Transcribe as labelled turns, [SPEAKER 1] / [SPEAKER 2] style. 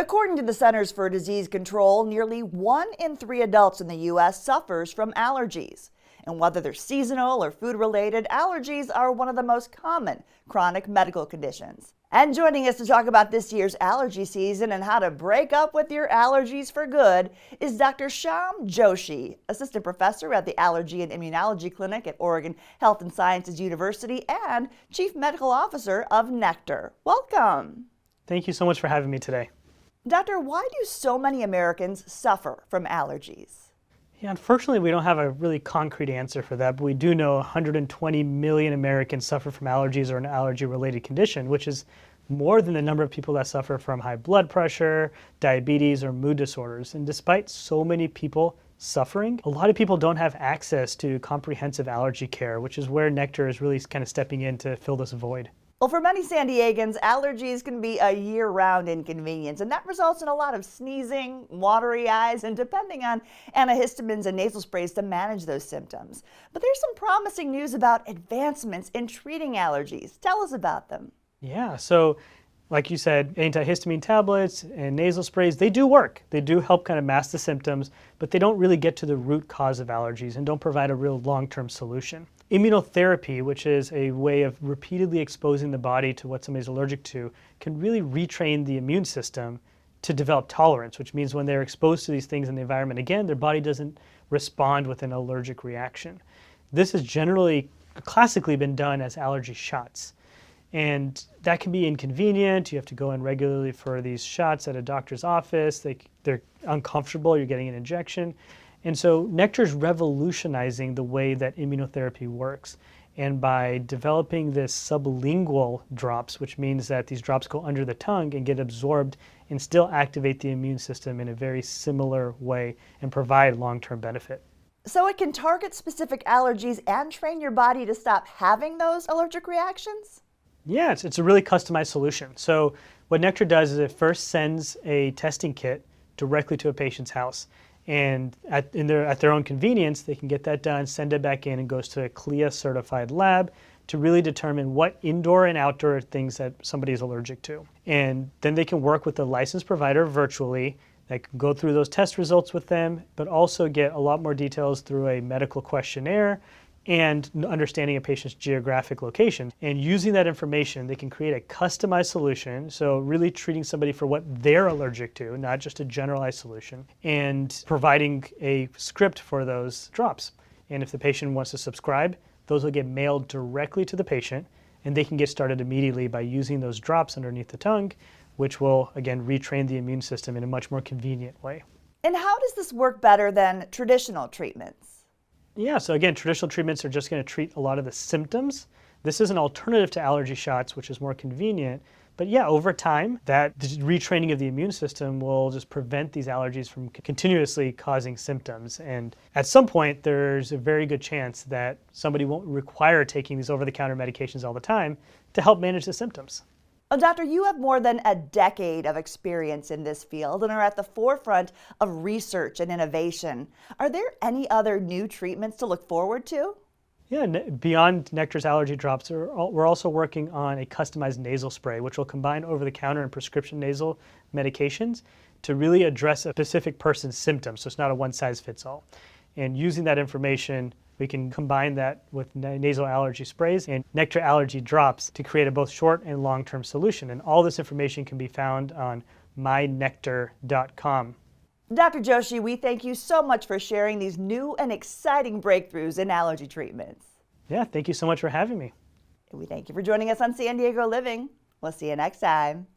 [SPEAKER 1] According to the Centers for Disease Control, nearly 1 in 3 adults in the U.S. suffers from allergies. And whether they're seasonal or food-related, allergies are one of the most common chronic medical conditions. And joining us to talk about this year's allergy season and how to break up with your allergies for good is Dr. Shyam Joshi, Assistant Professor at the Allergy and Immunology Clinic at Oregon Health and Sciences University and Chief Medical Officer of Nectar. Welcome.
[SPEAKER 2] Thank you so much for having me today.
[SPEAKER 1] Doctor, why do so many Americans suffer from allergies?
[SPEAKER 2] Yeah, unfortunately, we don't have a really concrete answer for that, but we do know 120 million Americans suffer from allergies or an allergy-related condition, which is more than the number of people that suffer from high blood pressure, diabetes, or mood disorders. And despite so many people suffering, a lot of people don't have access to comprehensive allergy care, which is where Nectar is really kind of stepping in to fill this void.
[SPEAKER 1] Well, for many San Diegans, allergies can be a year-round inconvenience, and that results in a lot of sneezing, watery eyes, and depending on antihistamines and nasal sprays to manage those symptoms. But there's some promising news about advancements in treating allergies. Tell us about them.
[SPEAKER 2] Yeah, so like you said, antihistamine tablets and nasal sprays, they do work. They do help kind of mask the symptoms, but they don't really get to the root cause of allergies and don't provide a real long-term solution. Immunotherapy, which is a way of repeatedly exposing the body to what somebody's allergic to, can really retrain the immune system to develop tolerance, which means when they're exposed to these things in the environment again, their body doesn't respond with an allergic reaction. This has generally classically been done as allergy shots. And that can be inconvenient. You have to go in regularly for these shots at a doctor's office. They're uncomfortable. You're getting an injection. And so Nectar's revolutionizing the way that immunotherapy works. And by developing this sublingual drops, which means that these drops go under the tongue and get absorbed and still activate the immune system in a very similar way and provide long-term benefit.
[SPEAKER 1] So it can target specific allergies and train your body to stop having those allergic reactions?
[SPEAKER 2] Yeah, it's a really customized solution. So what Nectar does is it first sends a testing kit directly to a patient's house. And at their own convenience, they can get that done, send it back in, and goes to a CLIA-certified lab to really determine what indoor and outdoor things that somebody is allergic to. And then they can work with the licensed provider virtually. They can go through those test results with them, but also get a lot more details through a medical questionnaire and understanding a patient's geographic location. And using that information, they can create a customized solution, so really treating somebody for what they're allergic to, not just a generalized solution, and providing a script for those drops. And if the patient wants to subscribe, those will get mailed directly to the patient, and they can get started immediately by using those drops underneath the tongue, which will, again, retrain the immune system in a much more convenient way.
[SPEAKER 1] And how does this work better than traditional treatments?
[SPEAKER 2] Yeah, so again, traditional treatments are just going to treat a lot of the symptoms. This is an alternative to allergy shots, which is more convenient. But yeah, over time, that retraining of the immune system will just prevent these allergies from continuously causing symptoms. And at some point, there's a very good chance that somebody won't require taking these over-the-counter medications all the time to help manage the symptoms.
[SPEAKER 1] Well, Doctor, you have more than a decade of experience in this field and are at the forefront of research and innovation. Are there any other new treatments to look forward to?
[SPEAKER 2] Yeah, beyond Nectar's allergy drops, we're also working on a customized nasal spray, which will combine over-the-counter and prescription nasal medications to really address a specific person's symptoms, so it's not a one-size-fits-all. And using that information, we can combine that with nasal allergy sprays and Nectar allergy drops to create a both short and long-term solution. And all this information can be found on mynectar.com.
[SPEAKER 1] Dr. Joshi, we thank you so much for sharing these new and exciting breakthroughs in allergy treatments.
[SPEAKER 2] Yeah, thank you so much for having me.
[SPEAKER 1] And we thank you for joining us on San Diego Living. We'll see you next time.